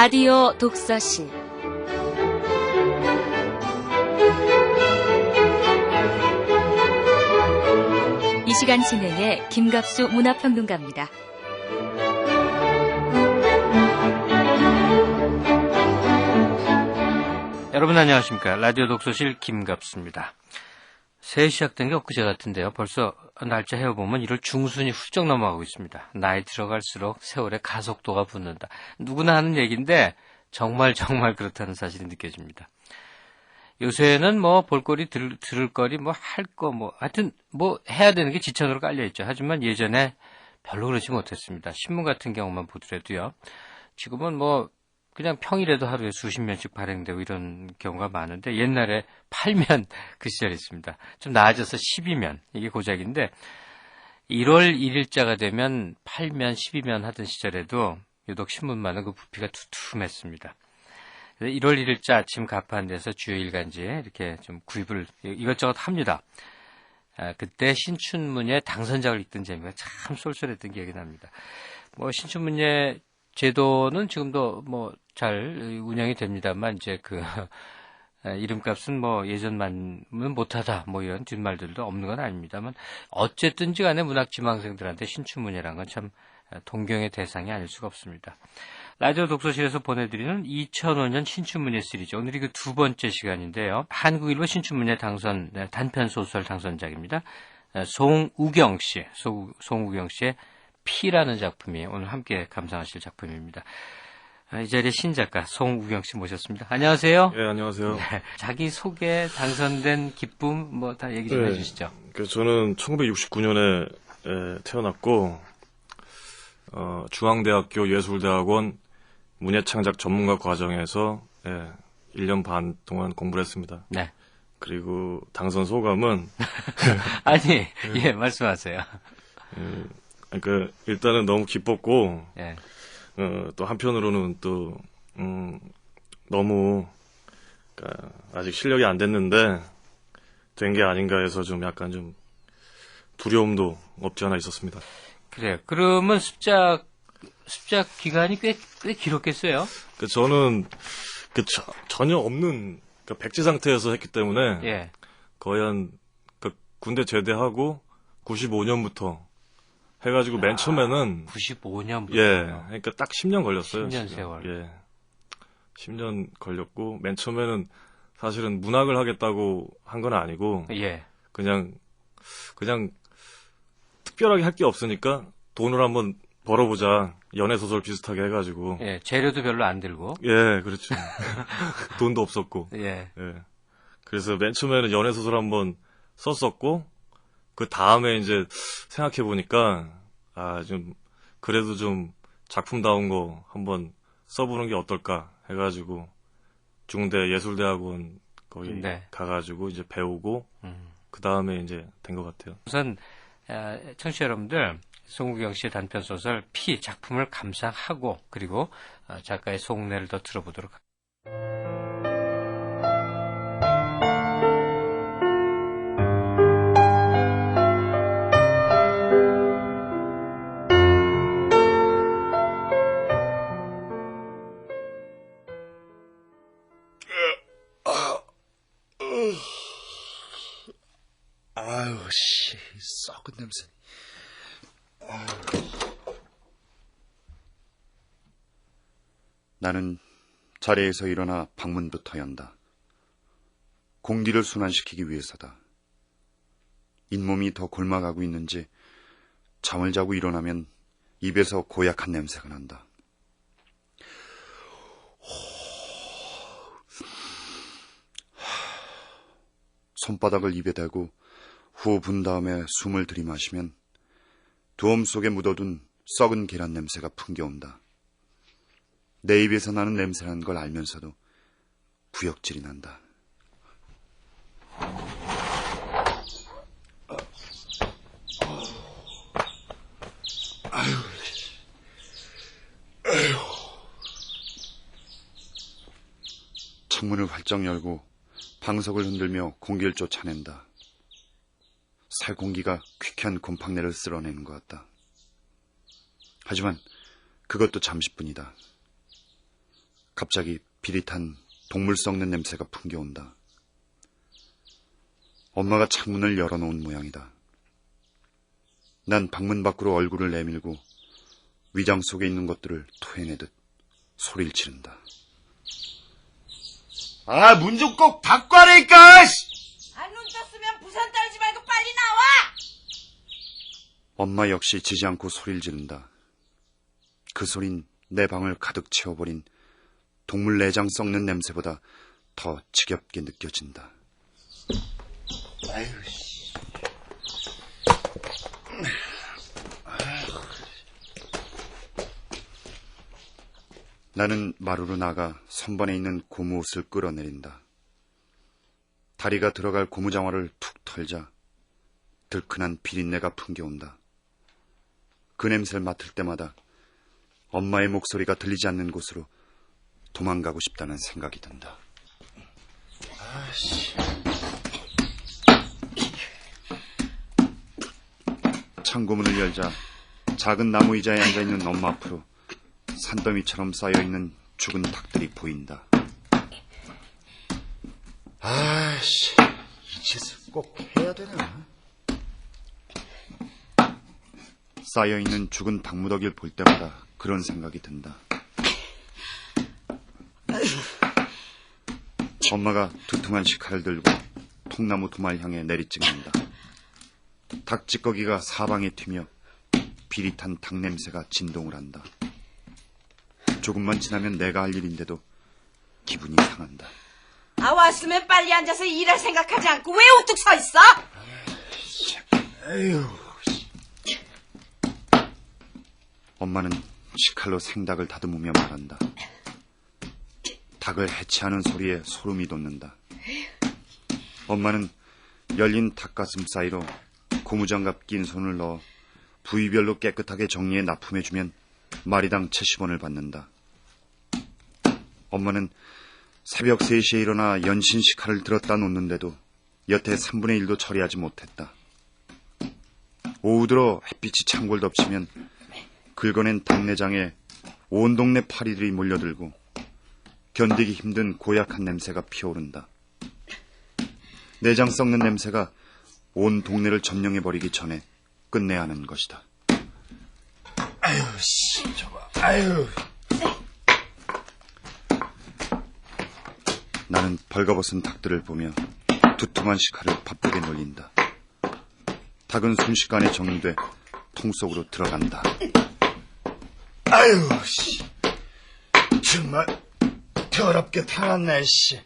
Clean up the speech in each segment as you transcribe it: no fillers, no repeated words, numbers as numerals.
라디오 독서실 이 시간 진행의 김갑수 문화평론가입니다. 여러분 안녕하십니까. 라디오 독서실 김갑수입니다. 새해 시작된 게 엊그제 같은데요. 벌써 날짜 헤어보면 1월 중순이 훌쩍 넘어가고 있습니다. 나이 들어갈수록 세월의 가속도가 붙는다. 누구나 하는 얘기인데 정말 그렇다는 사실이 느껴집니다. 요새는 뭐 볼거리, 들을 거리, 뭐 할 거, 하여튼 해야 되는 게 지천으로 깔려있죠. 하지만 예전에 별로 그렇지 못했습니다. 신문 같은 경우만 보더라도요. 지금은 그냥 평일에도 하루에 수십 면씩 발행되고 이런 경우가 많은데 옛날에 8면 그 시절이 있습니다. 좀 나아져서 12면, 이게 고작인데 1월 1일자가 되면 8면, 12면 하던 시절에도 유독 신문만은 그 부피가 두툼했습니다. 1월 1일자 아침 가판대에서 주요 일간지에 이렇게 좀 구입을 이것저것 합니다. 그때 신춘문예 당선작을 읽던 재미가 참 쏠쏠했던 기억이 납니다. 신춘문예 제도는 지금도 잘 운영이 됩니다만 이제 이름값은 예전만은 못하다 이런 뒷말들도 없는 건 아닙니다만 어쨌든지 간에 문학지망생들한테 신춘문예란 건 참 동경의 대상이 아닐 수가 없습니다. 라디오 독서실에서 보내드리는 2005년 신춘문예 시리즈, 오늘이 그 두 번째 시간인데요. 한국일보 신춘문예 당선 단편소설 당선작입니다. 송우경 씨의 피라는 작품이 오늘 함께 감상하실 작품입니다. 이 자리에 신작가 송우경 씨 모셨습니다. 안녕하세요. 네, 안녕하세요. 네, 자기 소개, 당선된 기쁨 다 얘기 좀 해주시죠. 저는 1969년에 태어났고 중앙대학교 예술대학원 문예창작 전문가 과정에서 1년 반 동안 공부를 했습니다. 네. 그리고 당선 소감은 아니, 말씀하세요. 그러니까 일단은 너무 기뻤고 예. 또 한편으로는 또 너무 그러니까 아직 실력이 안 됐는데 된 게 아닌가 해서 좀 약간 좀 두려움도 없지 않아 있었습니다. 그래요. 그러면 습작 기간이 꽤 길었겠어요? 저는 전혀 없는 백지 상태에서 했기 때문에 거의 군대 제대하고 95년부터 해가지고 맨 처음에는 95년부터 그러니까 딱 10년 걸렸어요. 10년 세월. 10년 걸렸고 맨 처음에는 사실은 문학을 하겠다고 한 건 아니고 그냥 특별하게 할 게 없으니까 돈을 한번 벌어보자. 연애소설 비슷하게 해가지고. 재료도 별로 안 들고. 그렇죠. 돈도 없었고. 그래서 맨 처음에는 연애소설 한번 썼었고, 그 다음에 이제 생각해보니까, 그래도 좀 작품다운 거 한번 써보는 게 어떨까 해가지고, 중대 예술대학원 거기 가가지고 이제 배우고, 그 다음에 이제 된 것 같아요. 우선, 청취자 여러분들, 송우경 씨의 단편소설 피 작품을 감상하고 그리고 작가의 속내를 더 들어보도록 하겠습니다. 아유, 썩은 냄새. 나는 자리에서 일어나 방문부터 연다. 공기를 순환시키기 위해서다. 잇몸이 더 골마가고 있는지 잠을 자고 일어나면 입에서 고약한 냄새가 난다. 손바닥을 입에 대고 후 분 다음에 숨을 들이마시면 두엄 속에 묻어둔 썩은 계란 냄새가 풍겨온다. 내 입에서 나는 냄새라는 걸 알면서도 구역질이 난다. 창문을 활짝 열고 방석을 흔들며 공기를 쫓아낸다. 살 공기가 퀴퀴한 곰팡내를 쓸어내는 것 같다. 하지만 그것도 잠시뿐이다. 갑자기 비릿한 동물 썩는 냄새가 풍겨온다. 엄마가 창문을 열어놓은 모양이다. 난 방문 밖으로 얼굴을 내밀고 위장 속에 있는 것들을 토해내듯 소리를 지른다. 아, 문 좀 꼭 닫고 하라니까! 눈 떴으면 부산 떨지 말고 빨리 나와! 엄마 역시 지지 않고 소리를 지른다. 그 소린 내 방을 가득 채워버린 동물 내장 썩는 냄새보다 더 지겹게 느껴진다. 아유, 씨. 나는 마루로 나가 선반에 있는 고무 옷을 끌어내린다. 다리가 들어갈 고무장화를 툭 털자 들큰한 비린내가 풍겨온다. 그 냄새를 맡을 때마다 엄마의 목소리가 들리지 않는 곳으로 도망가고 싶다는 생각이 든다. 아씨. 창고문을 열자 작은 나무 의자에 앉아있는 엄마 앞으로 산더미처럼 쌓여있는 죽은 닭들이 보인다. 아씨, 이 짓을 꼭 해야 되나? 쌓여있는 죽은 닭무더기를 볼 때마다 그런 생각이 든다. 엄마가 두툼한 식칼을 들고 통나무 도마를 향해 내리찍는다. 닭 찌꺼기가 사방에 튀며 비릿한 닭 냄새가 진동을 한다. 조금만 지나면 내가 할 일인데도 기분이 상한다. 왔으면 빨리 앉아서 일할 생각하지 않고 왜 우뚝 서 있어? 에휴. 엄마는 식칼로 생닭을 다듬으며 말한다. 닭을 해치하는 소리에 소름이 돋는다. 엄마는 열린 닭가슴 사이로 고무장갑 낀 손을 넣어 부위별로 깨끗하게 정리해 납품해주면 마리당 70원을 받는다. 엄마는 새벽 3시에 일어나 연신 식칼을 들었다 놓는데도 여태 3분의 1도 처리하지 못했다. 오후 들어 햇빛이 창고를 덮치면 긁어낸 닭내장에 온 동네 파리들이 몰려들고 견디기 힘든 고약한 냄새가 피어오른다. 내장 썩는 냄새가 온 동네를 점령해버리기 전에 끝내야 하는 것이다. 아유, 씨, 저거, 아유. 나는 벌거벗은 닭들을 보며 두툼한 식칼을 바쁘게 놀린다. 닭은 순식간에 정리돼 통 속으로 들어간다. 아유, 씨. 정말 더럽게 타났네, 씨.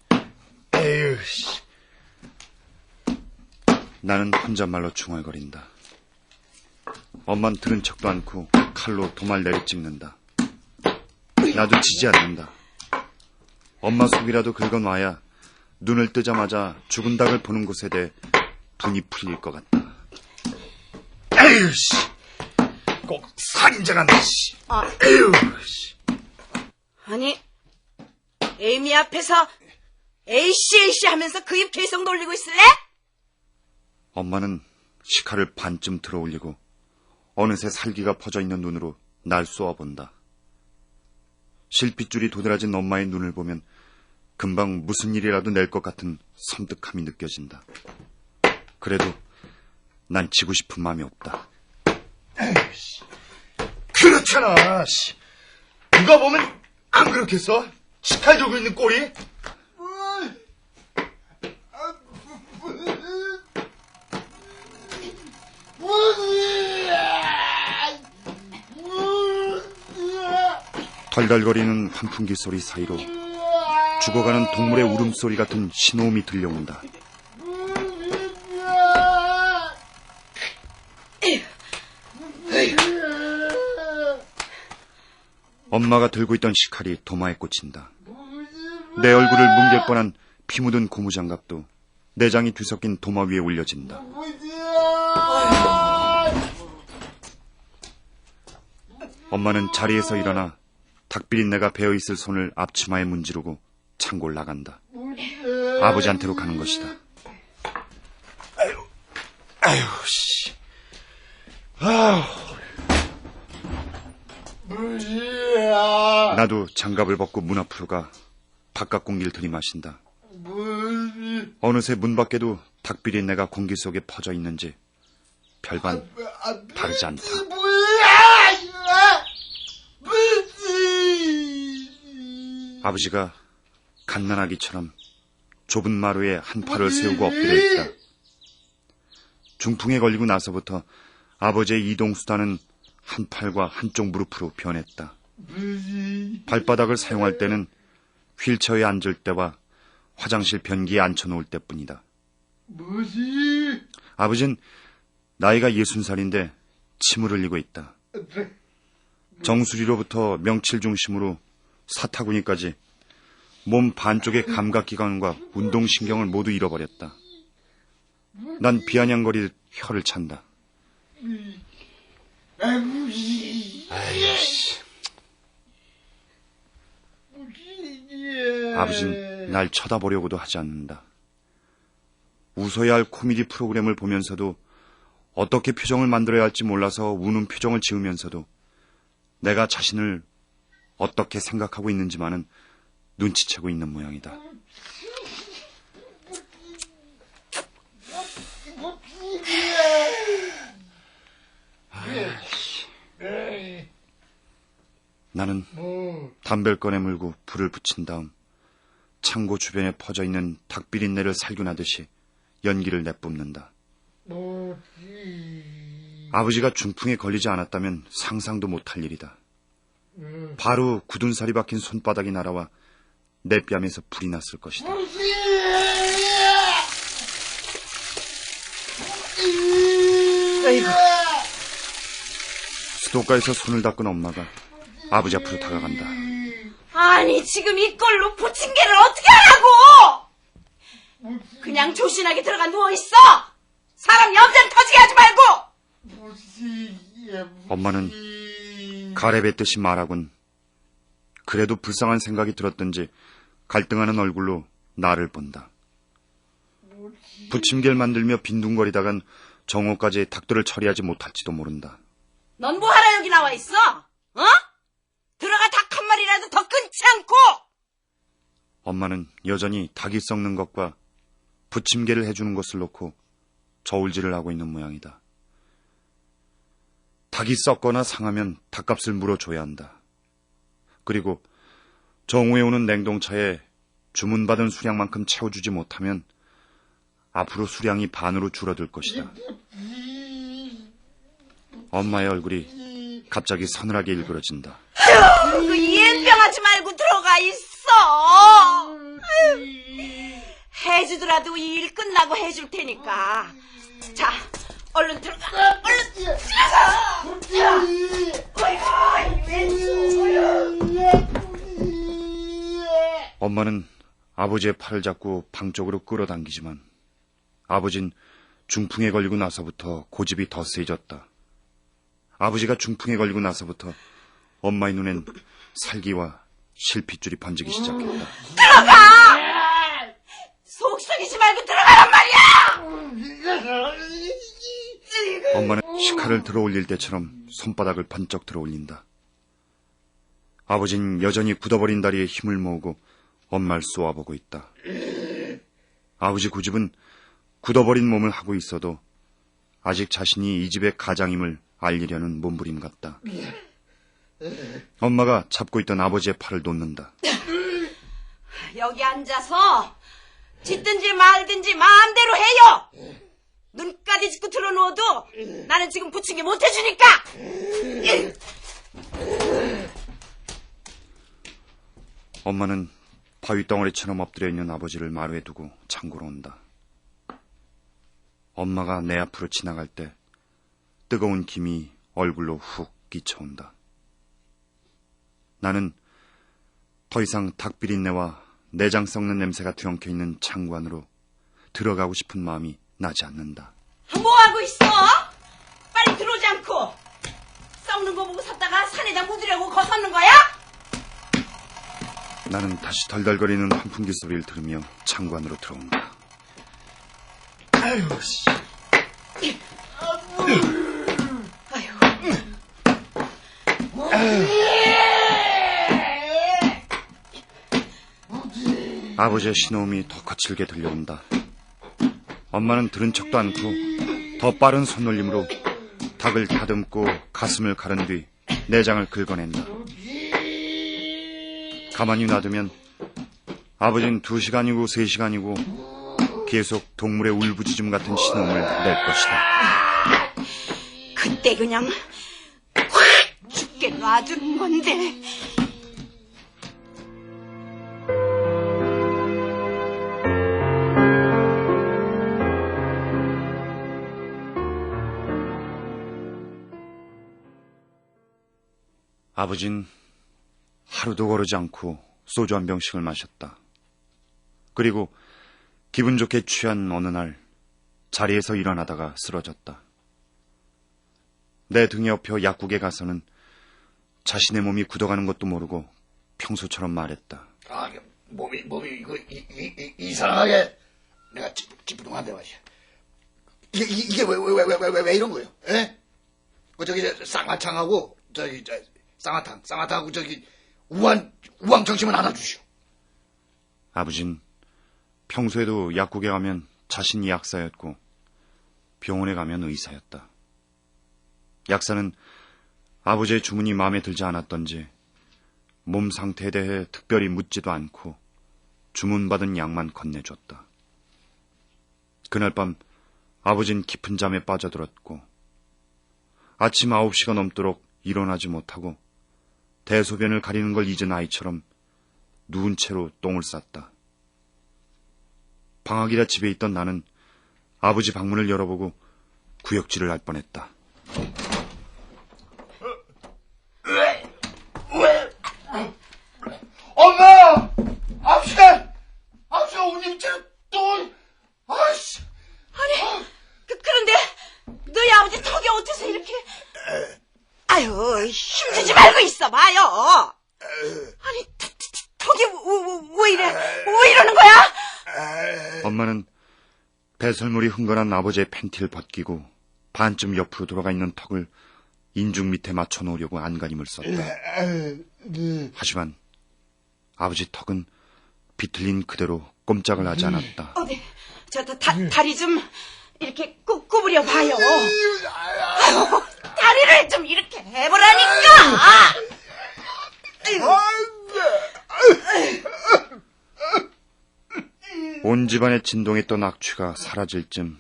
에휴, 씨. 나는 혼잣말로 중얼거린다. 엄만 들은 척도 않고 칼로 도마를 내리찍는다. 나도 지지 않는다. 엄마 속이라도 긁어놔야 눈을 뜨자마자 죽은 닭을 보는 곳에 대해 분이 풀릴 것 같다. 에휴, 씨. 꼭 살인자 같네, 씨. 에휴, 씨. 아니, 에이미 앞에서 A씨 하면서 그 입 계속 놀리고 있을래? 엄마는 식칼을 반쯤 들어 올리고 어느새 살기가 퍼져있는 눈으로 날 쏘아본다. 실핏줄이 도드라진 엄마의 눈을 보면 금방 무슨 일이라도 낼 것 같은 섬뜩함이 느껴진다. 그래도 난 지고 싶은 마음이 없다. 에이씨. 그렇잖아, 씨. 누가 보면 안 그렇겠어? 식칼 들고 있는 꼴이? 덜덜거리는 환풍기 소리 사이로 죽어가는 동물의 울음소리 같은 신호음이 들려온다. 엄마가 들고 있던 식칼이 도마에 꽂힌다. 내 얼굴을 뭉갤 뻔한 피 묻은 고무장갑도 내장이 뒤섞인 도마 위에 올려진다. 엄마는 자리에서 일어나 닭비린내가 배어있을 손을 앞치마에 문지르고 창고를 나간다. 아버지한테로 가는 것이다. 아유, 씨. 아우. 나도 장갑을 벗고 문 앞으로 가 바깥 공기를 들이마신다. 어느새 문 밖에도 닭비린내가 공기 속에 퍼져 있는지 별반 다르지 않다. 아버지가 갓난아기처럼 좁은 마루에 한 팔을 세우고 엎드려 있다. 중풍에 걸리고 나서부터 아버지의 이동수단은 한 팔과 한쪽 무릎으로 변했다. 발바닥을 사용할 때는 휠체어에 앉을 때와 화장실 변기에 앉혀놓을 때뿐이다. 아버지는 나이가 60살인데 침을 흘리고 있다. 정수리로부터 명칠 중심으로 사타구니까지 몸 반쪽의 감각기관과 운동신경을 모두 잃어버렸다. 난 비아냥거리듯 혀를 찬다. 아이씨. 아버진 날 쳐다보려고도 하지 않는다. 웃어야 할 코미디 프로그램을 보면서도 어떻게 표정을 만들어야 할지 몰라서 우는 표정을 지으면서도 내가 자신을 어떻게 생각하고 있는지만은 눈치채고 있는 모양이다. 나는 담배를 꺼내 물고 불을 붙인 다음 창고 주변에 퍼져 있는 닭비린내를 살균하듯이 연기를 내뿜는다. 아버지가 중풍에 걸리지 않았다면 상상도 못할 일이다. 바로 굳은 살이 박힌 손바닥이 날아와 내 뺨에서 불이 났을 것이다. 아이고. 수도가에서 손을 닦은 엄마가 아버지 앞으로 다가간다. 아니 지금 이걸로 부침개를 어떻게 하라고! 그냥 조신하게 들어가 누워있어! 사람 염전 터지게 하지 말고! 엄마는 가래뱉듯이 말하곤 그래도 불쌍한 생각이 들었던지 갈등하는 얼굴로 나를 본다. 부침개를 만들며 빈둥거리다간 정오까지 닭들을 처리하지 못할지도 모른다. 넌 뭐하러 여기 나와있어? 어? 들어가 닭 한 마리라도 더 끊지 않고! 엄마는 여전히 닭이 썩는 것과 부침개를 해주는 것을 놓고 저울질을 하고 있는 모양이다. 닭이 썩거나 상하면 닭값을 물어줘야 한다. 그리고 정오에 오는 냉동차에 주문받은 수량만큼 채워주지 못하면 앞으로 수량이 반으로 줄어들 것이다. 엄마의 얼굴이 갑자기 서늘하게 일그러진다. 그 이엔병하지 말고 들어가 있어! 해주더라도 이 일 끝나고 해줄 테니까. 자, 얼른 들어가! 얼른 들어가! 엄마는 아버지의 팔을 잡고 방 쪽으로 끌어당기지만 아버진 중풍에 걸리고 나서부터 고집이 더 세졌다. 아버지가 중풍에 걸리고 나서부터 엄마의 눈엔 살기와 실핏줄이 번지기 시작했다. 들어가! 속썩이지 말고 들어가란 말이야! 엄마는 식칼을 들어올릴 때처럼 손바닥을 번쩍 들어올린다. 아버진 여전히 굳어버린 다리에 힘을 모으고 엄마를 쏘아보고 있다. 아버지 고집은 굳어버린 몸을 하고 있어도 아직 자신이 이 집의 가장임을 알리려는 몸부림 같다. 엄마가 잡고 있던 아버지의 팔을 놓는다. 여기 앉아서 짓든지 말든지 마음대로 해요! 눈까지 짓고 들어놓어도 나는 지금 부침개 못 해주니까! 엄마는 바위덩어리처럼 엎드려 있는 아버지를 마루에 두고 창고로 온다. 엄마가 내 앞으로 지나갈 때 뜨거운 김이 얼굴로 훅 끼쳐온다. 나는 더 이상 닭비린내와 내장 썩는 냄새가 뒤엉켜 있는 창고 안으로 들어가고 싶은 마음이 나지 않는다. 뭐하고 있어? 빨리 들어오지 않고 썩는 거 보고 샀다가 산에다 묻으려고 거섰는 거야? 나는 다시 덜덜거리는 환풍기 소리를 들으며 창고 안으로 들어온다. 아유, 씨. 아유. 아버지의 신호음이 더 거칠게 들려온다. 엄마는 들은 척도 않고 더 빠른 손놀림으로 닭을 다듬고 가슴을 가른 뒤 내장을 긁어낸다. 가만히 놔두면 아버지는 2시간이고 3시간이고 계속 동물의 울부짖음 같은 신호음을 낼 것이다. 그때 그냥 확 죽게 놔두는 건데. 아버진 하루도 거르지 않고 소주 한 병씩을 마셨다. 그리고 기분 좋게 취한 어느 날 자리에서 일어나다가 쓰러졌다. 내 등에 엎여 약국에 가서는 자신의 몸이 굳어가는 것도 모르고 평소처럼 말했다. 아, 몸이 이거 이상하게 내가 찌뿌둥한데 말이야. 이게 왜 이런 거예요? 에? 저기 쌍화탕하고 쌍화탕하고 저기 우황정심은 하나 주시오. 아버진 평소에도 약국에 가면 자신이 약사였고 병원에 가면 의사였다. 약사는 아버지의 주문이 마음에 들지 않았던지 몸 상태에 대해 특별히 묻지도 않고 주문받은 약만 건네줬다. 그날 밤 아버진 깊은 잠에 빠져들었고 아침 9시가 넘도록 일어나지 못하고 대소변을 가리는 걸 잊은 아이처럼 누운 채로 똥을 쌌다. 방학이라 집에 있던 나는 아버지 방문을 열어보고 구역질을 할 뻔했다. 엄마! 아버지가 오늘 또 아이씨. 아니, 그런데 너희 아버지 턱이 어째서 이렇게... 아유, 힘주지 말고 있어봐요. 아니, 턱이 왜 이래? 왜 이러는 거야? 엄마는 배설물이 흥건한 아버지의 팬티를 벗기고 반쯤 옆으로 돌아가 있는 턱을 인중 밑에 맞춰 놓으려고 안간힘을 썼다. 하지만 아버지 턱은 비틀린 그대로 꼼짝을 하지 않았다. 어디, 다리 좀 이렇게 구부려 봐요. 아유, 다리를 좀 이렇게 해보라니까. 온 집안에 진동했던 악취가 사라질 쯤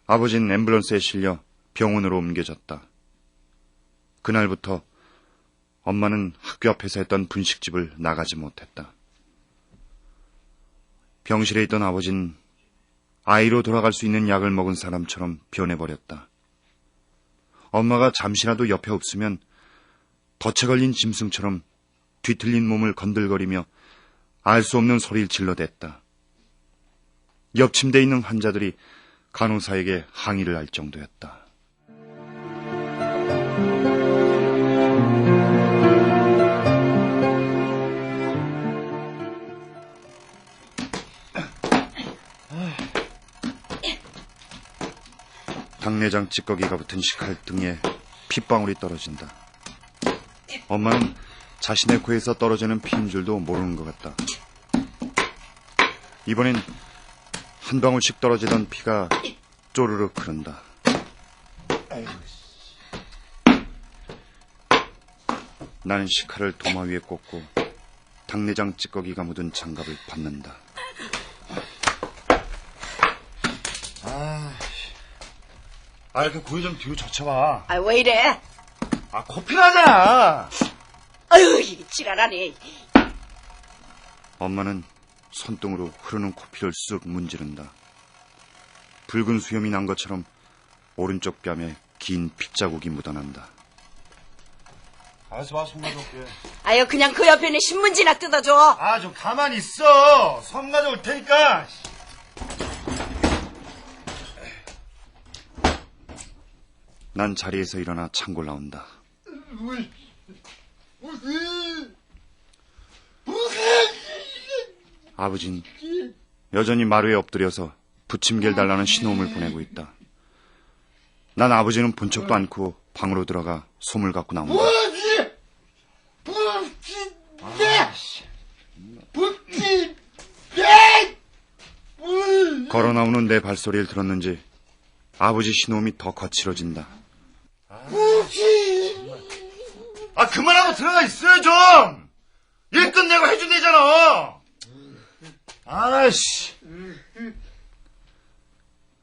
아버지는 앰뷸런스에 실려 병원으로 옮겨졌다. 그날부터 엄마는 학교 앞에서 했던 분식집을 나가지 못했다. 병실에 있던 아버지는 아이로 돌아갈 수 있는 약을 먹은 사람처럼 변해버렸다. 엄마가 잠시라도 옆에 없으면 덫에 걸린 짐승처럼 뒤틀린 몸을 건들거리며 알 수 없는 소리를 질러댔다. 옆 침대에 있는 환자들이 간호사에게 항의를 할 정도였다. 당내장 찌꺼기가 붙은 식칼 등에 핏방울이 떨어진다. 엄마는 자신의 코에서 떨어지는 피인 줄도 모르는 것 같다. 이번엔 한 방울씩 떨어지던 피가 쪼르륵 흐른다. 나는 식칼을 도마 위에 꽂고 당내장 찌꺼기가 묻은 장갑을 벗는다. 그 고개 좀 뒤로 젖혀봐. 아, 왜 이래? 코피 나잖아. 아유, 이 지랄하네. 엄마는 손등으로 흐르는 코피를 쓱 문지른다. 붉은 수염이 난 것처럼 오른쪽 뺨에 긴 핏자국이 묻어난다. 알았어, 손 가져올게. 아유, 그냥 그 옆에는 신문지나 뜯어줘. 좀 가만히 있어. 손 가져올 테니까. 난 자리에서 일어나 창고를 나온다. 아버진 여전히 마루에 엎드려서 부침개를 달라는 신호음을 보내고 있다. 난 아버지는 본 척도 않고 방으로 들어가 솜을 갖고 나온다. 부침개! 걸어 나오는 내 발소리를 들었는지 아버지 신호음이 더 거칠어진다. 그만하고 들어가 있어요, 좀! 일 끝내고 해준대잖아! 아이씨.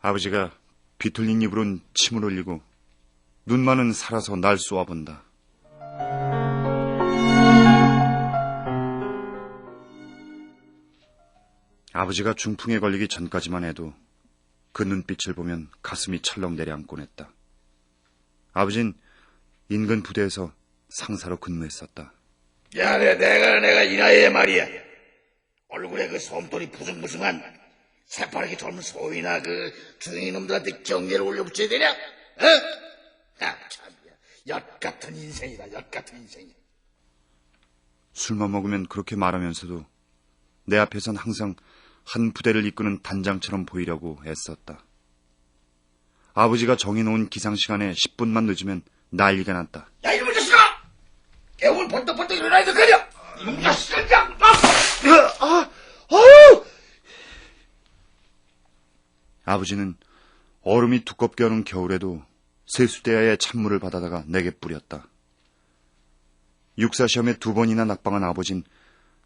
아버지가 비틀린 입으론 침을 흘리고 눈만은 살아서 날 쏘아본다. 아버지가 중풍에 걸리기 전까지만 해도 그 눈빛을 보면 가슴이 철렁 내려앉곤 했다. 아버진 인근 부대에서 상사로 근무했었다. 야, 내가 이 나이에 말이야. 얼굴에 그 솜돌이 부승부승한 새파랗게 젊은 소위나 그 중인 놈들한테 경계를 올려붙여야 되냐? 참이야. 엿 같은 인생이다, 엿 같은 인생이야. 술만 먹으면 그렇게 말하면서도 내 앞에선 항상 한 부대를 이끄는 단장처럼 보이려고 애썼다. 아버지가 정해놓은 기상시간에 10분만 늦으면 난리가 났다. 야, 이놈의 자식아! 깨우면 벌떡벌떡 일어나야 될 거 아니야! 이놈 자식아! 아버지는 얼음이 두껍게 오는 겨울에도 세수대야에 찬물을 받아다가 내게 뿌렸다. 육사시험에 2번이나 낙방한 아버진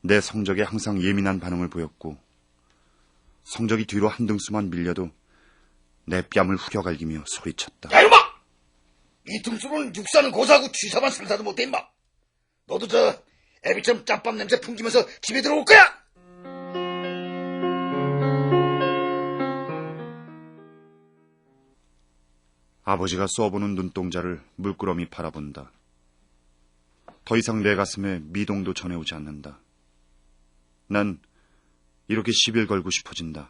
내 성적에 항상 예민한 반응을 보였고 성적이 뒤로 한 등수만 밀려도 내 뺨을 후려갈기며 소리쳤다. 야, 이놈아! 이 등수로는 육사는 고사하고 취사만 상사도 못해, 임마! 너도 저 애비처럼 짬밥 냄새 풍기면서 집에 들어올 거야! 아버지가 쏘아보는 눈동자를 물끄러미 바라본다. 더 이상 내 가슴에 미동도 전해오지 않는다. 난 이렇게 시비를 걸고 싶어진다.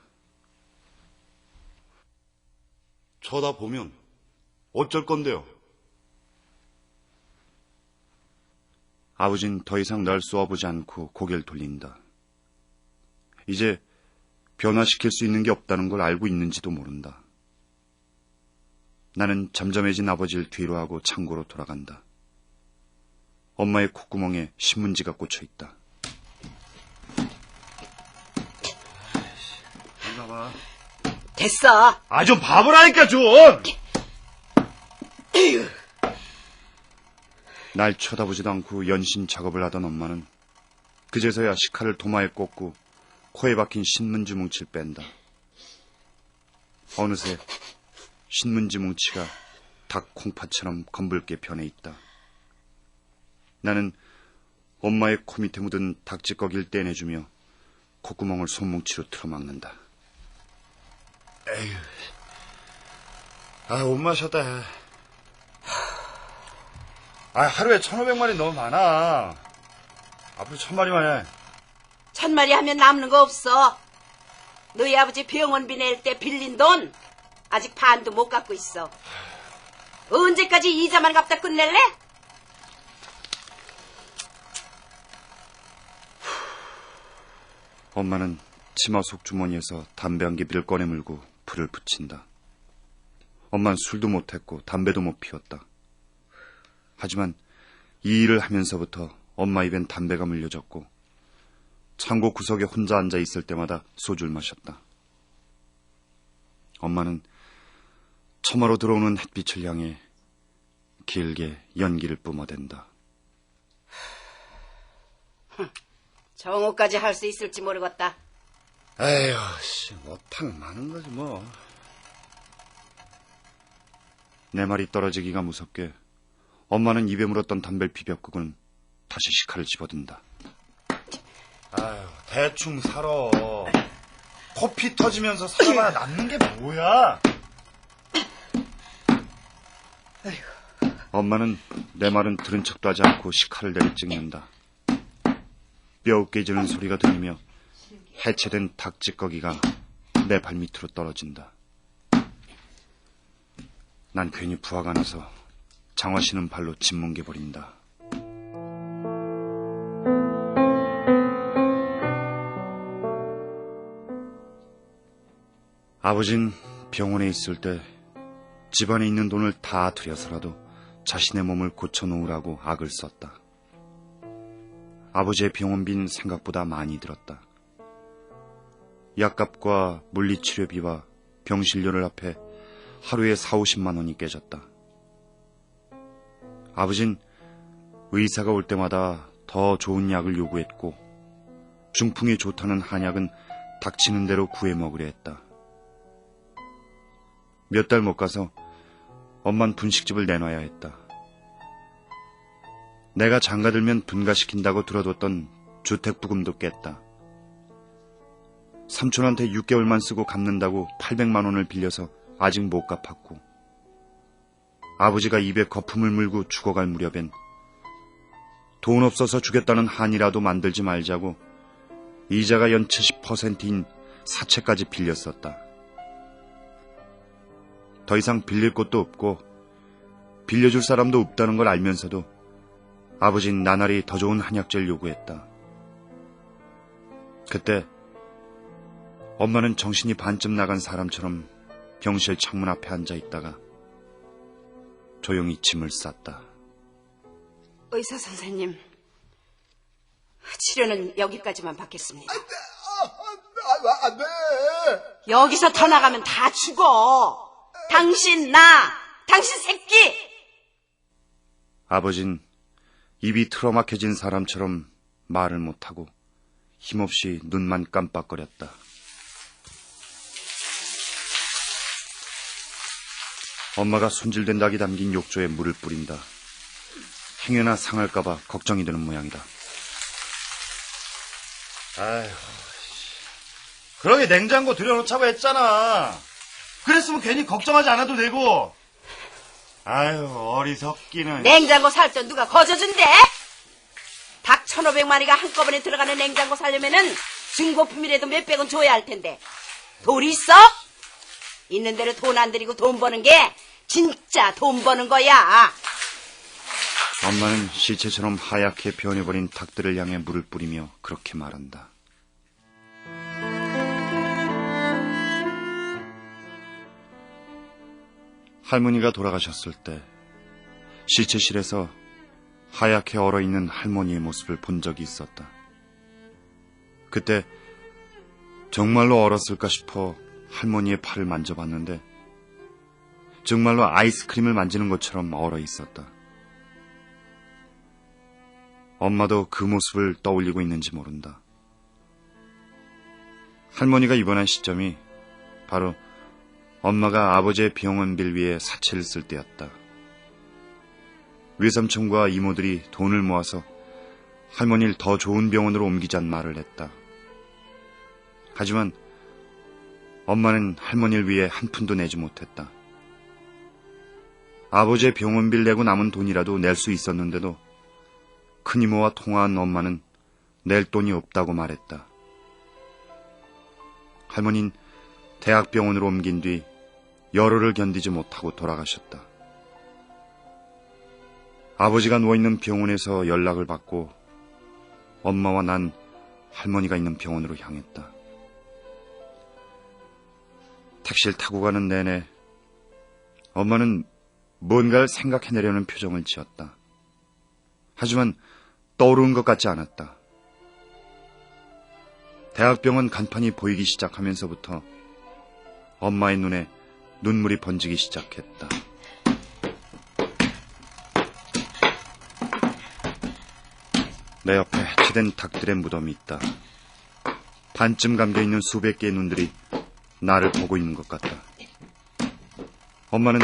쳐다보면 어쩔 건데요? 아버진 더 이상 날 쏘아보지 않고 고개를 돌린다. 이제 변화시킬 수 있는 게 없다는 걸 알고 있는지도 모른다. 나는 잠잠해진 아버지를 뒤로 하고 창고로 돌아간다. 엄마의 콧구멍에 신문지가 꽂혀 있다. 봐봐. 됐어. 좀 봐보라니까, 좀! 날 쳐다보지도 않고 연신 작업을 하던 엄마는 그제서야 식칼을 도마에 꽂고 코에 박힌 신문지 뭉치를 뺀다. 어느새 신문지 뭉치가 닭 콩팥처럼 검붉게 변해 있다. 나는 엄마의 코 밑에 묻은 닭찌꺼기를 떼내주며 콧구멍을 손뭉치로 틀어막는다. 에휴. 못 마셨다. 하루에 1,500마리 너무 많아. 앞으로 1,000마리만 해. 1,000마리 하면 남는 거 없어. 너희 아버지 병원비 낼 때 빌린 돈 아직 반도 못 갚고 있어. 언제까지 이자만 갚다 끝낼래? 엄마는 치마 속 주머니에서 담배 한 개비를 꺼내 물고 불을 붙인다. 엄마는 술도 못했고 담배도 못 피웠다. 하지만 이 일을 하면서부터 엄마 입엔 담배가 물려졌고 창고 구석에 혼자 앉아 있을 때마다 소주를 마셨다. 엄마는 처마로 들어오는 햇빛을 향해 길게 연기를 뿜어댄다. 정오까지 할 수 있을지 모르겠다. 에휴, 못하면 많은 거지, 뭐. 내 말이 떨어지기가 무섭게 엄마는 입에 물었던 담배를 비벼끄고는 다시 식칼을 집어든다. 대충 살아. 코피 터지면서 살아봐야 남는 게 뭐야? 엄마는 내 말은 들은 척도 하지 않고 식칼을 내리 찍는다. 뼈 깨지는 소리가 들리며 해체된 닭찌꺼기가 내 발밑으로 떨어진다. 난 괜히 부하가 나서 장화신은 발로 짓뭉개버린다. 아버진 병원에 있을 때 집안에 있는 돈을 다 들여서라도 자신의 몸을 고쳐놓으라고 악을 썼다. 아버지의 병원비는 생각보다 많이 들었다. 약값과 물리치료비와 병실료를 합해 하루에 40-50만 원이 깨졌다. 아버진 의사가 올 때마다 더 좋은 약을 요구했고 중풍이 좋다는 한약은 닥치는 대로 구해 먹으려 했다. 몇 달 못 가서 엄만 분식집을 내놔야 했다. 내가 장가들면 분가시킨다고 들어뒀던 주택부금도 깼다. 삼촌한테 6개월만 쓰고 갚는다고 800만 원을 빌려서 아직 못 갚았고 아버지가 입에 거품을 물고 죽어갈 무렵엔 돈 없어서 주겠다는 한이라도 만들지 말자고 이자가 연 70%인 사채까지 빌렸었다. 더 이상 빌릴 곳도 없고 빌려줄 사람도 없다는 걸 알면서도 아버진 나날이 더 좋은 한약재를 요구했다. 그때 엄마는 정신이 반쯤 나간 사람처럼 병실 창문 앞에 앉아 있다가 조용히 짐을 쌌다. 의사 선생님, 치료는 여기까지만 받겠습니다. 안 돼. 여기서 더 나가면 다 죽어. 당신 새끼. 아버진 입이 틀어막혀진 사람처럼 말을 못하고 힘없이 눈만 깜빡거렸다. 엄마가 손질된 닭이 담긴 욕조에 물을 뿌린다. 행여나 상할까봐 걱정이 되는 모양이다. 아휴, 그러게 냉장고 들여놓자고 했잖아. 그랬으면 괜히 걱정하지 않아도 되고. 아유, 어리석기는. 냉장고 살 돈 누가 거저준대? 닭 1,500마리가 한꺼번에 들어가는 냉장고 살려면은 중고품이라도 몇백원 줘야 할 텐데 돌이 있어? 있는 대로 돈 안 들이고 돈 버는 게 진짜 돈 버는 거야. 엄마는 시체처럼 하얗게 변해버린 닭들을 향해 물을 뿌리며 그렇게 말한다. 할머니가 돌아가셨을 때 시체실에서 하얗게 얼어있는 할머니의 모습을 본 적이 있었다. 그때 정말로 얼었을까 싶어 할머니의 팔을 만져봤는데 정말로 아이스크림을 만지는 것처럼 얼어 있었다. 엄마도 그 모습을 떠올리고 있는지 모른다. 할머니가 입원한 시점이 바로 엄마가 아버지의 병원비를 위해 사채를 쓸 때였다. 외삼촌과 이모들이 돈을 모아서 할머니를 더 좋은 병원으로 옮기자는 말을 했다. 하지만 엄마는 할머니를 위해 한 푼도 내지 못했다. 아버지의 병원비를 내고 남은 돈이라도 낼 수 있었는데도 큰이모와 통화한 엄마는 낼 돈이 없다고 말했다. 할머니는 대학병원으로 옮긴 뒤 열흘을 견디지 못하고 돌아가셨다. 아버지가 누워있는 병원에서 연락을 받고 엄마와 난 할머니가 있는 병원으로 향했다. 택시를 타고 가는 내내 엄마는 뭔가를 생각해내려는 표정을 지었다. 하지만 떠오르는 것 같지 않았다. 대학병원 간판이 보이기 시작하면서부터 엄마의 눈에 눈물이 번지기 시작했다. 내 옆에 해체된 닭들의 무덤이 있다. 반쯤 감겨있는 수백 개의 눈들이 나를 보고 있는 것 같다. 엄마는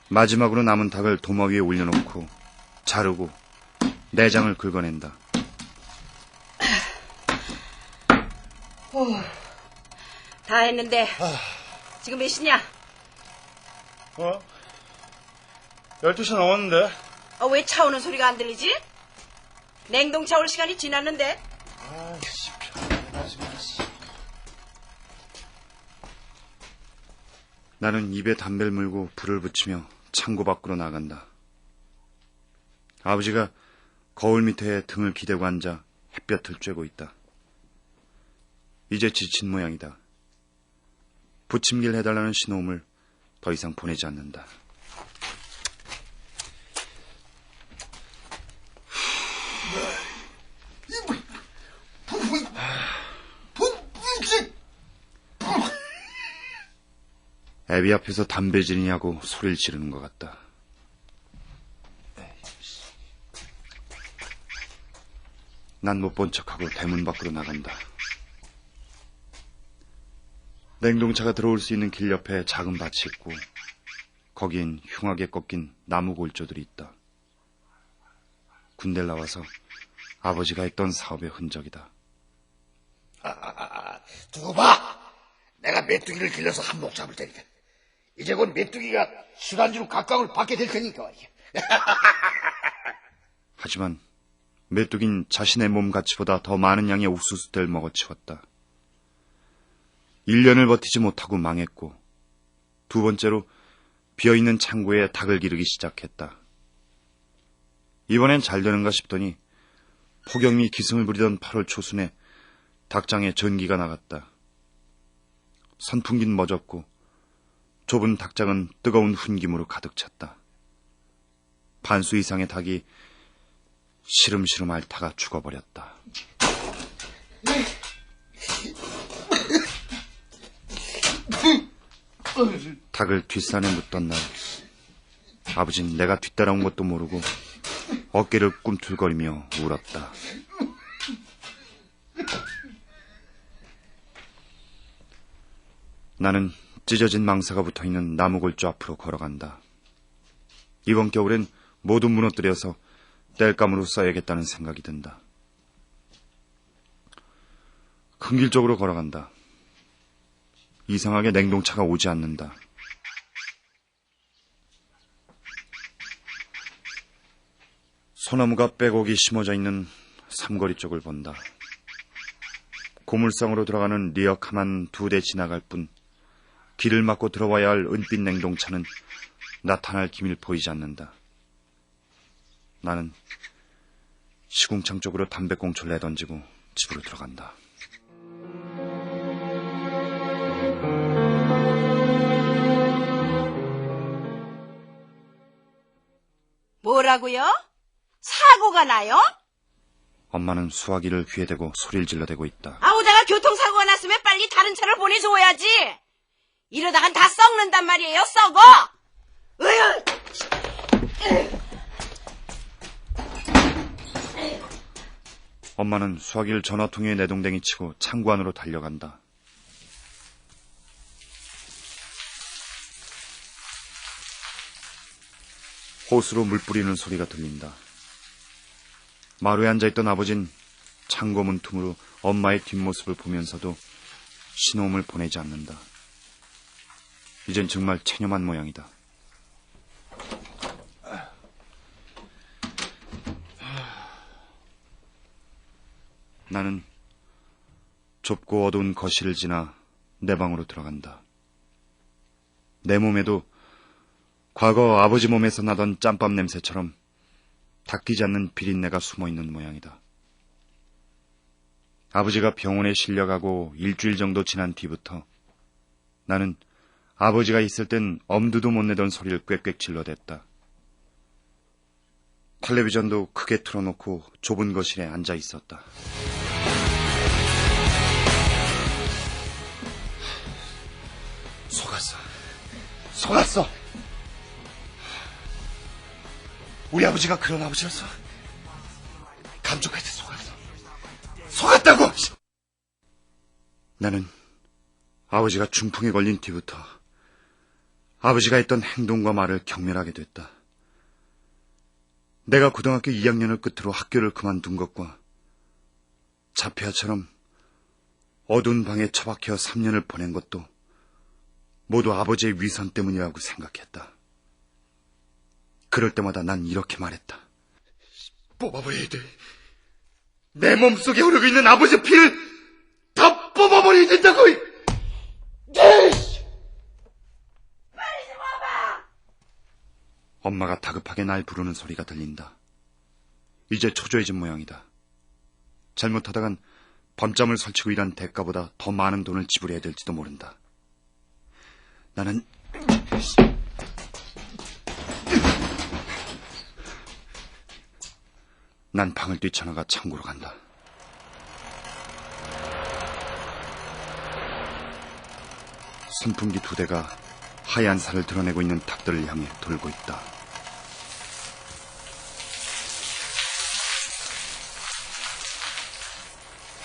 마지막으로 남은 닭을 도마 위에 올려놓고 자르고 내장을 긁어낸다. 다 했는데 지금 몇 시냐? 12시 넘었는데. 왜 차 오는 소리가 안 들리지? 냉동차 올 시간이 지났는데. 아이씨, 편하지 마시. 나는 입에 담배를 물고 불을 붙이며 창고 밖으로 나간다. 아버지가 거울 밑에 등을 기대고 앉아 햇볕을 쬐고 있다. 이제 지친 모양이다. 부침개를 해달라는 신호음을 더 이상 보내지 않는다. 애비 앞에서 담배질이냐고 소리를 지르는 것 같다. 난 못 본 척하고 대문 밖으로 나간다. 냉동차가 들어올 수 있는 길 옆에 작은 밭이 있고 거긴 흉하게 꺾인 나무 골조들이 있다. 군대를 나와서 아버지가 했던 사업의 흔적이다. 두고 봐. 내가 메뚜기를 길러서 한몫 잡을 테니까. 이제 곧 메뚜기가 시간지로 각각을 받게 될 테니까 말이야. 하지만 메뚜긴 자신의 몸 가치보다 더 많은 양의 옥수수대를 먹어치웠다. 1년을 버티지 못하고 망했고 두 번째로 비어있는 창고에 닭을 기르기 시작했다. 이번엔 잘 되는가 싶더니 폭염이 기승을 부리던 8월 초순에 닭장에 전기가 나갔다. 선풍기는 멎었고 좁은 닭장은 뜨거운 훈김으로 가득 찼다. 반수 이상의 닭이 시름시름 앓다가 죽어버렸다. 닭을 뒷산에 묻던 날 아버진 내가 뒤따라온 것도 모르고 어깨를 꿈틀거리며 울었다. 나는 찢어진 망사가 붙어있는 나무골조 앞으로 걸어간다. 이번 겨울엔 모두 무너뜨려서 땔감으로 써야겠다는 생각이 든다. 큰 길 쪽으로 걸어간다. 이상하게 냉동차가 오지 않는다. 소나무가 빼곡이 심어져 있는 삼거리 쪽을 본다. 고물상으로 들어가는 리어 카만 2대 지나갈 뿐 길을 막고 들어와야 할 은빛 냉동차는 나타날 기밀 보이지 않는다. 나는 시궁창 쪽으로 담배꽁초를 내던지고 집으로 들어간다. 뭐라고요? 사고가 나요? 엄마는 수화기를 귀에 대고 소리를 질러대고 있다. 아우다가 교통사고가 났으면 빨리 다른 차를 보내줘야지. 이러다간 다 썩는단 말이에요, 썩어. 으유. 엄마는 수화기를 전화통에 내동댕이 치고 창고 안으로 달려간다. 호수로 물 뿌리는 소리가 들린다. 마루에 앉아있던 아버진 창고 문틈으로 엄마의 뒷모습을 보면서도 신호음을 보내지 않는다. 이젠 정말 체념한 모양이다. 나는 좁고 어두운 거실을 지나 내 방으로 들어간다. 내 몸에도 과거 아버지 몸에서 나던 짬밥 냄새처럼 닦이지 않는 비린내가 숨어있는 모양이다. 아버지가 병원에 실려가고 일주일 정도 지난 뒤부터 나는 아버지가 있을 땐 엄두도 못 내던 소리를 꽥꽥 질러댔다. 텔레비전도 크게 틀어놓고 좁은 거실에 앉아 있었다. 속았어. 우리 아버지가 그런 아버지였어. 감쪽할 때 속았다고. 나는 아버지가 중풍에 걸린 뒤부터 아버지가 했던 행동과 말을 경멸하게 됐다. 내가 고등학교 2학년을 끝으로 학교를 그만둔 것과 자폐아처럼 어두운 방에 처박혀 3년을 보낸 것도 모두 아버지의 위선 때문이라고 생각했다. 그럴 때마다 난 이렇게 말했다. 뽑아버려야 돼. 내 몸속에 흐르고 있는 아버지의 피를 다 뽑아버려야 된다고. 빨리 좀 와봐. 엄마가 다급하게 날 부르는 소리가 들린다. 이제 초조해진 모양이다. 잘못하다간 밤잠을 설치고 일한 대가보다 더 많은 돈을 지불해야 될지도 모른다. 나는 난 방을 뛰쳐나가 창고로 간다. 선풍기 2대가 하얀 살을 드러내고 있는 닭들을 향해 돌고 있다.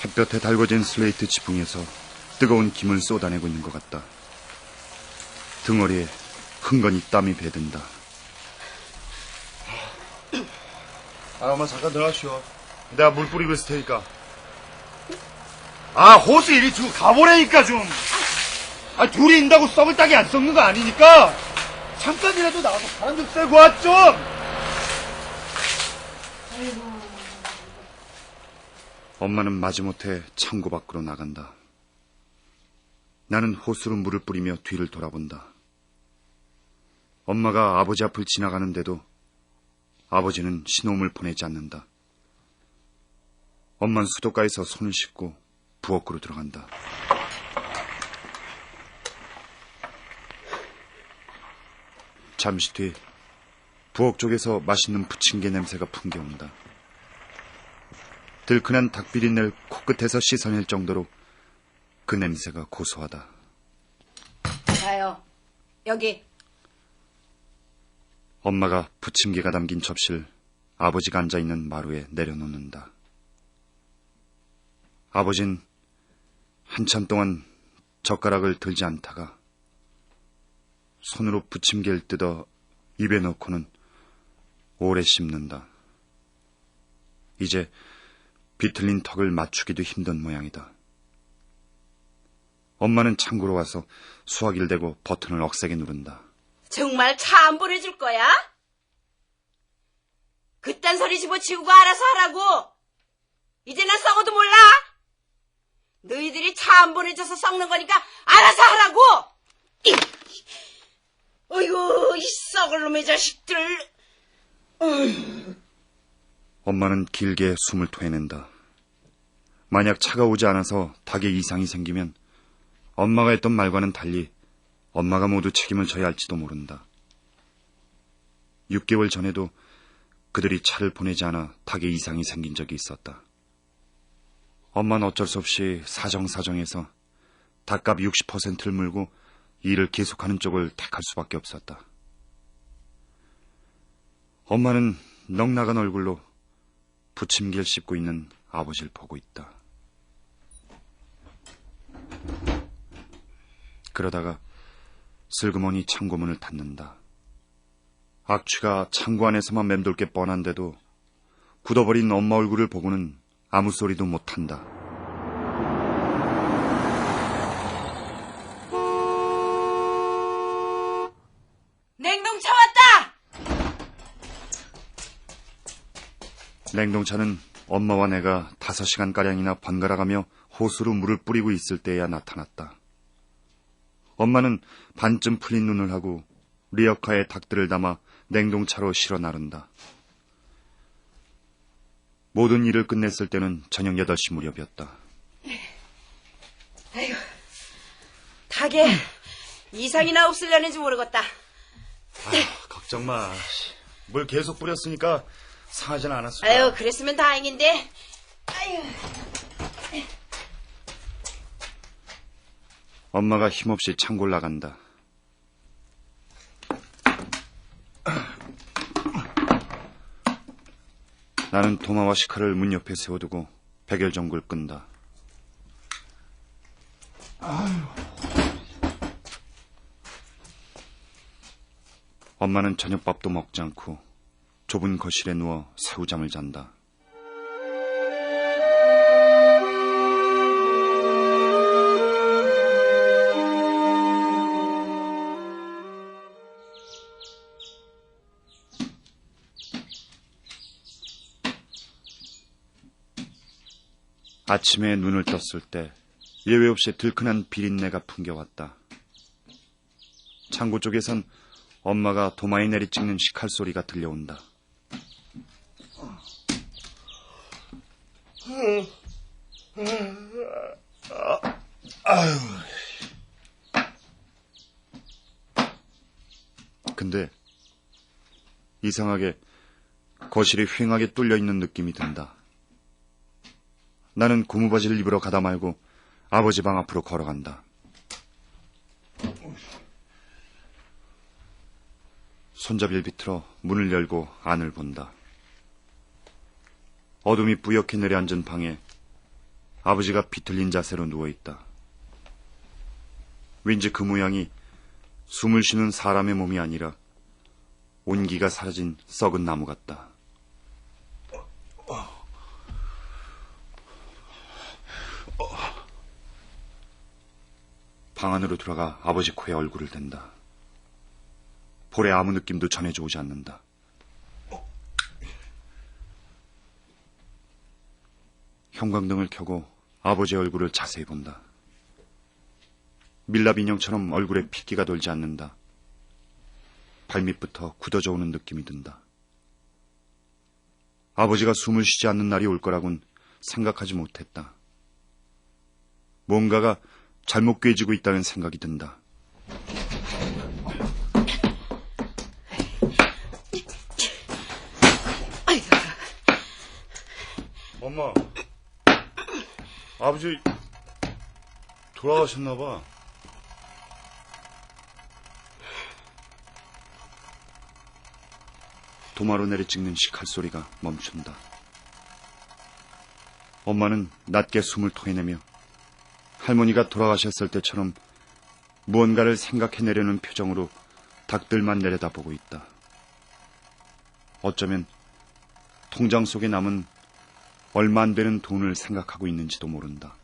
햇볕에 달궈진 슬레이트 지붕에서 뜨거운 김을 쏟아내고 있는 것 같다. 등허리에 흥건히 땀이 배든다. 엄마 잠깐 들어가시오. 내가 물 뿌리고 있을 테니까. 아, 호수 이리 주고 가보라니까 좀. 아, 둘이 있다고 썩을 딱이 안 썩는 거 아니니까 잠깐이라도 나와서 바람 좀 쐬고 와 좀. 엄마는 마지못해 창고 밖으로 나간다. 나는 호수로 물을 뿌리며 뒤를 돌아본다. 엄마가 아버지 앞을 지나가는데도 아버지는 신호음을 보내지 않는다. 엄마는 수도가에서 손을 씻고 부엌으로 들어간다. 잠시 뒤 부엌 쪽에서 맛있는 부침개 냄새가 풍겨온다. 들큰한 닭비린내를 코끝에서 씻어낼 정도로 그 냄새가 고소하다. 자요, 여기. 엄마가 부침개가 담긴 접시를 아버지가 앉아있는 마루에 내려놓는다. 아버진 한참 동안 젓가락을 들지 않다가 손으로 부침개를 뜯어 입에 넣고는 오래 씹는다. 이제 비틀린 턱을 맞추기도 힘든 모양이다. 엄마는 창고로 와서 수화기를 대고 버튼을 억세게 누른다. 정말 차 안 보내줄 거야? 그딴 소리 집어치우고 알아서 하라고. 이제 난 썩어도 몰라. 너희들이 차 안 보내줘서 썩는 거니까 알아서 하라고. 어이구, 이 썩을 놈의 자식들. 엄마는 길게 숨을 토해낸다. 만약 차가 오지 않아서 닭에 이상이 생기면 엄마가 했던 말과는 달리 엄마가 모두 책임을 져야 할지도 모른다. 6개월 전에도 그들이 차를 보내지 않아 닭에 이상이 생긴 적이 있었다. 엄마는 어쩔 수 없이 사정사정해서 닭값 60%를 물고 일을 계속하는 쪽을 택할 수밖에 없었다. 엄마는 넉나간 얼굴로 부침개를 씹고 있는 아버지를 보고 있다. 그러다가 슬그머니 창고문을 닫는다. 악취가 창고 안에서만 맴돌 게 뻔한데도 굳어버린 엄마 얼굴을 보고는 아무 소리도 못한다. 냉동차 왔다! 냉동차는 엄마와 내가 5시간가량이나 번갈아가며 호수로 물을 뿌리고 있을 때야 나타났다. 엄마는 반쯤 풀린 눈을 하고 리어카에 닭들을 담아 냉동차로 실어 나른다. 모든 일을 끝냈을 때는 저녁 8시 무렵이었다. 아이고, 닭에 이상이나 없으려는지 모르겠다. 걱정 마. 물 계속 뿌렸으니까 상하진 않았을 거야. 아유, 그랬으면 다행인데. 아유. 엄마가 힘없이 창고를 나간다. 나는 도마와 시칼을 문 옆에 세워두고 백열전구를 끈다. 엄마는 저녁밥도 먹지 않고 좁은 거실에 누워 새우잠을 잔다. 아침에 눈을 떴을 때 예외 없이 들큰한 비린내가 풍겨왔다. 창고 쪽에선 엄마가 도마에 내리찍는 식칼 소리가 들려온다. 근데 이상하게 거실이 휑하게 뚫려 있는 느낌이 든다. 나는 고무바지를 입으러 가다 말고 아버지 방 앞으로 걸어간다. 손잡이를 비틀어 문을 열고 안을 본다. 어둠이 뿌옇게 내려앉은 방에 아버지가 비틀린 자세로 누워있다. 왠지 그 모양이 숨을 쉬는 사람의 몸이 아니라 온기가 사라진 썩은 나무 같다. 방 안으로 들어가 아버지 코에 얼굴을 댄다. 볼에 아무 느낌도 전해져 오지 않는다. 형광등을 켜고 아버지의 얼굴을 자세히 본다. 밀랍 인형처럼 얼굴에 핏기가 돌지 않는다. 발밑부터 굳어져 오는 느낌이 든다. 아버지가 숨을 쉬지 않는 날이 올 거라곤 생각하지 못했다. 뭔가가 잘못 꿰지고 있다는 생각이 든다. 엄마, 아버지 돌아가셨나 봐. 도마로 내리찍는 식칼 소리가 멈춘다. 엄마는 낮게 숨을 토해내며 할머니가 돌아가셨을 때처럼 무언가를 생각해내려는 표정으로 닭들만 내려다보고 있다. 어쩌면 통장 속에 남은 얼마 안 되는 돈을 생각하고 있는지도 모른다.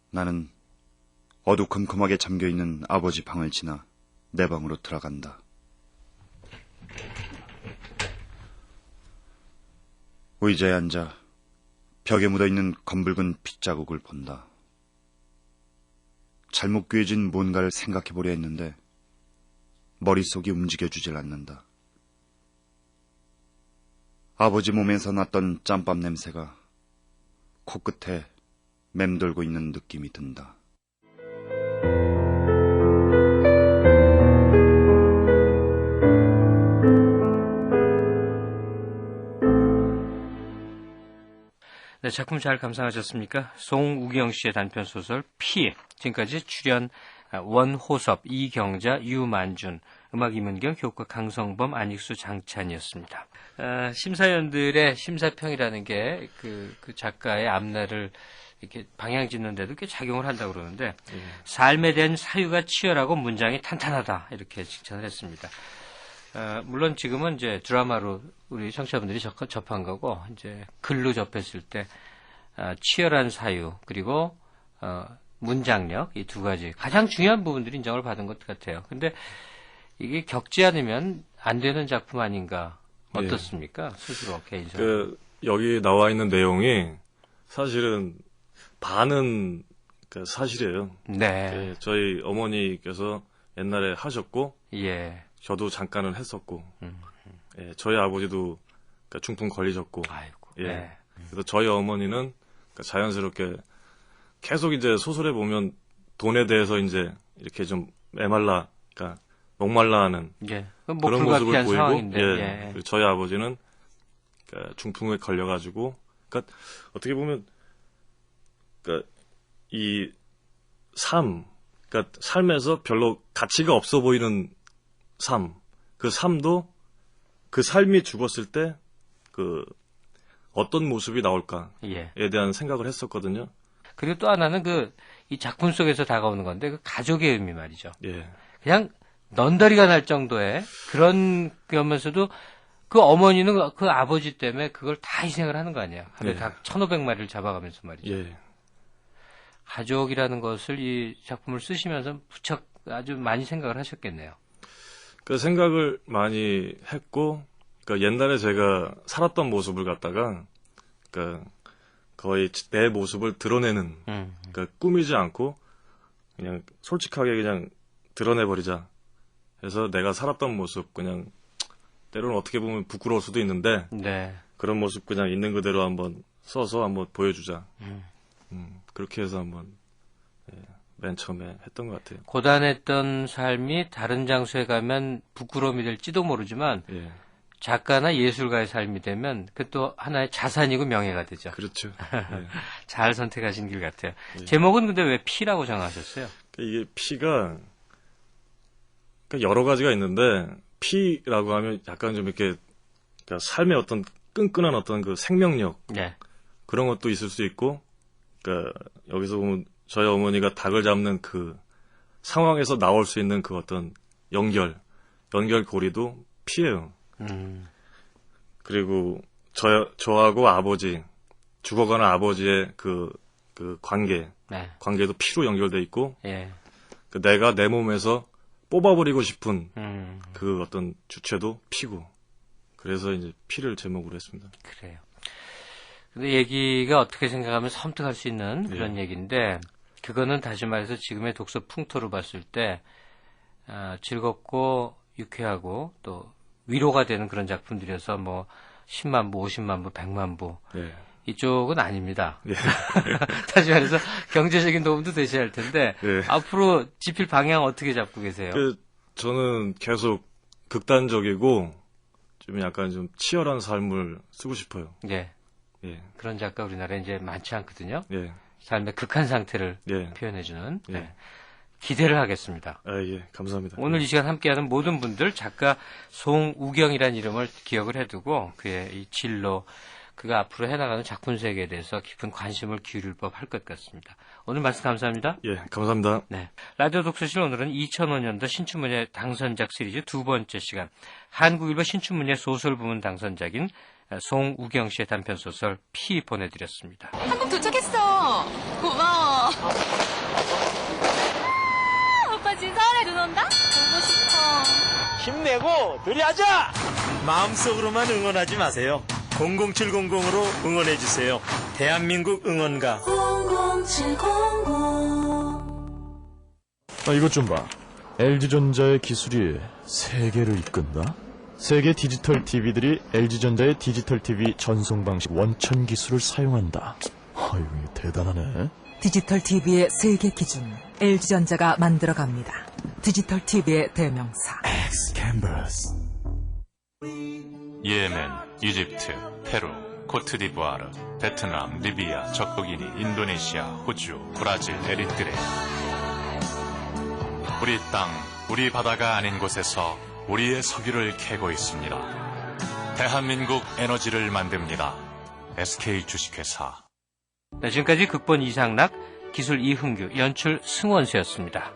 나는 어두컴컴하게 잠겨있는 아버지 방을 지나 내 방으로 들어간다. 의자에 앉아 벽에 묻어있는 검붉은 핏자국을 본다. 잘못 꿰진 뭔가를 생각해보려 했는데 머릿속이 움직여주질 않는다. 아버지 몸에서 났던 짬밥 냄새가 코끝에 맴돌고 있는 느낌이 든다. 네, 작품 잘 감상하셨습니까? 송우경 씨의 단편소설 피. 지금까지 출연 원호섭, 이경자, 유만준, 음악 이문경, 효과 강성범, 안익수, 장찬이었습니다. 심사위원들의 심사평이라는 게 그 작가의 앞날을 이렇게 방향 짓는데도 꽤 작용을 한다고 그러는데 삶에 대한 사유가 치열하고 문장이 탄탄하다 이렇게 칭찬을 했습니다. 물론 지금은 이제 드라마로 우리 청취자분들이 접한 거고 이제 글로 접했을 때 치열한 사유 그리고 문장력 이 두 가지 가장 중요한 부분들이 인정을 받은 것 같아요. 근데 이게 겪지 않으면 안 되는 작품 아닌가 어떻습니까? 네. 스스로 개인적으로. 여기 나와 있는 내용이 사실은 반은 사실이에요. 네. 저희 어머니께서 옛날에 하셨고, 예. 저도 잠깐은 했었고, 예, 저희 아버지도 중풍 걸리셨고, 아이고. 예. 네. 그래서 저희 어머니는 자연스럽게 계속 이제 소설에 보면 돈에 대해서 이제 이렇게 좀 목말라하는 예. 그런 모습을 보이고, 상황인데, 예. 예. 그리고 저희 아버지는 중풍에 걸려가지고, 어떻게 보면 이 삶에서 별로 가치가 없어 보이는 삶, 그 삶도 그 삶이 죽었을 때 어떤 모습이 나올까에 예. 대한 생각을 했었거든요. 그리고 또 하나는 이 작품 속에서 다가오는 건데 그 가족의 의미 말이죠. 예. 그냥 넌더리가 날 정도의 그런 거면서도 그 어머니는 그 아버지 때문에 그걸 다 희생을 하는 거 아니에요. 하루에 예. 닭 1,500마리를 잡아가면서 말이죠. 예. 가족이라는 것을 이 작품을 쓰시면서 부쩍 아주 많이 생각을 하셨겠네요. 그 생각을 많이 했고, 옛날에 제가 살았던 모습을 갖다가, 거의 내 모습을 드러내는, 꾸미지 않고, 그냥 솔직하게 그냥 드러내버리자. 해서 내가 살았던 모습, 그냥, 때로는 어떻게 보면 부끄러울 수도 있는데, 네. 그런 모습 그냥 있는 그대로 한번 써서 한번 보여주자. 그렇게 해서 한번, 맨 처음에 했던 것 같아요. 고단했던 삶이 다른 장소에 가면 부끄러움이 될지도 모르지만 예. 작가나 예술가의 삶이 되면 그 또 하나의 자산이고 명예가 되죠. 그렇죠. 네. 잘 선택하신 길 같아요. 네. 제목은 근데 왜 피라고 정하셨어요? 이게 피가 그러니까 여러 가지가 있는데 피라고 하면 약간 좀 이렇게 그러니까 삶의 어떤 끈끈한 어떤 그 생명력 네. 그런 것도 있을 수 있고 그러니까 여기서 보면 저희 어머니가 닭을 잡는 그 상황에서 나올 수 있는 그 어떤 연결고리도 피예요. 그리고 저하고 아버지 죽어가는 아버지의 그 관계도 피로 연결돼 있고 예. 그 내가 내 몸에서 뽑아버리고 싶은 그 어떤 주체도 피고 그래서 이제 피를 제목으로 했습니다. 그래요. 근데 얘기가 어떻게 생각하면 섬뜩할 수 있는 그런 얘기인데 그거는 다시 말해서 지금의 독서 풍토로 봤을 때 즐겁고 유쾌하고 또 위로가 되는 그런 작품들이어서 뭐 10만 부, 50만 부, 100만 부 이쪽은 아닙니다. 다시 말해서 경제적인 도움도 되셔야 할 텐데 앞으로 집필 방향 어떻게 잡고 계세요? 저는 계속 극단적이고 좀 약간 좀 치열한 삶을 쓰고 싶어요. 그런 작가 우리나라에 이제 많지 않거든요. 삶의 극한 상태를 표현해주는. 기대를 하겠습니다. 감사합니다. 오늘 이 시간 함께하는 모든 분들 작가 송우경이라는 이름을 기억을 해두고 그의 이 진로, 그가 앞으로 해나가는 작품 세계에 대해서 깊은 관심을 기울일 법할 것 같습니다. 오늘 말씀 감사합니다. 감사합니다. 네, 라디오 독서실 오늘은 2005년도 신춘문예 당선작 시리즈 두 번째 시간 한국일보 신춘문예 소설 부문 당선작인 송우경 씨의 단편소설 피 보내드렸습니다. 한국 도착했어. 고마워. 오빠 지금 서울에 눈 온다? 보고 싶어. 힘내고 노래하자. 마음속으로만 응원하지 마세요. 00700으로 응원해주세요. 대한민국 응원가 00700. 이것 좀 봐. LG전자의 기술이 세계를 이끈다? 세계 디지털 TV들이 LG전자의 디지털 TV 전송 방식 원천 기술을 사용한다. 아유, 대단하네. 디지털 TV의 세계 기준, LG전자가 만들어갑니다. 디지털 TV의 대명사. 엑스캔버스. 예멘, 이집트, 페루, 코트디부아르, 베트남, 리비아, 적국이니, 인도네시아, 호주, 브라질, 에리트레아. 우리 땅, 우리 바다가 아닌 곳에서 우리의 석유를 캐고 있습니다. 대한민국 에너지를 만듭니다. SK 주식회사. 지금까지 극본 이상락, 기술 이흥규, 연출 승원수였습니다.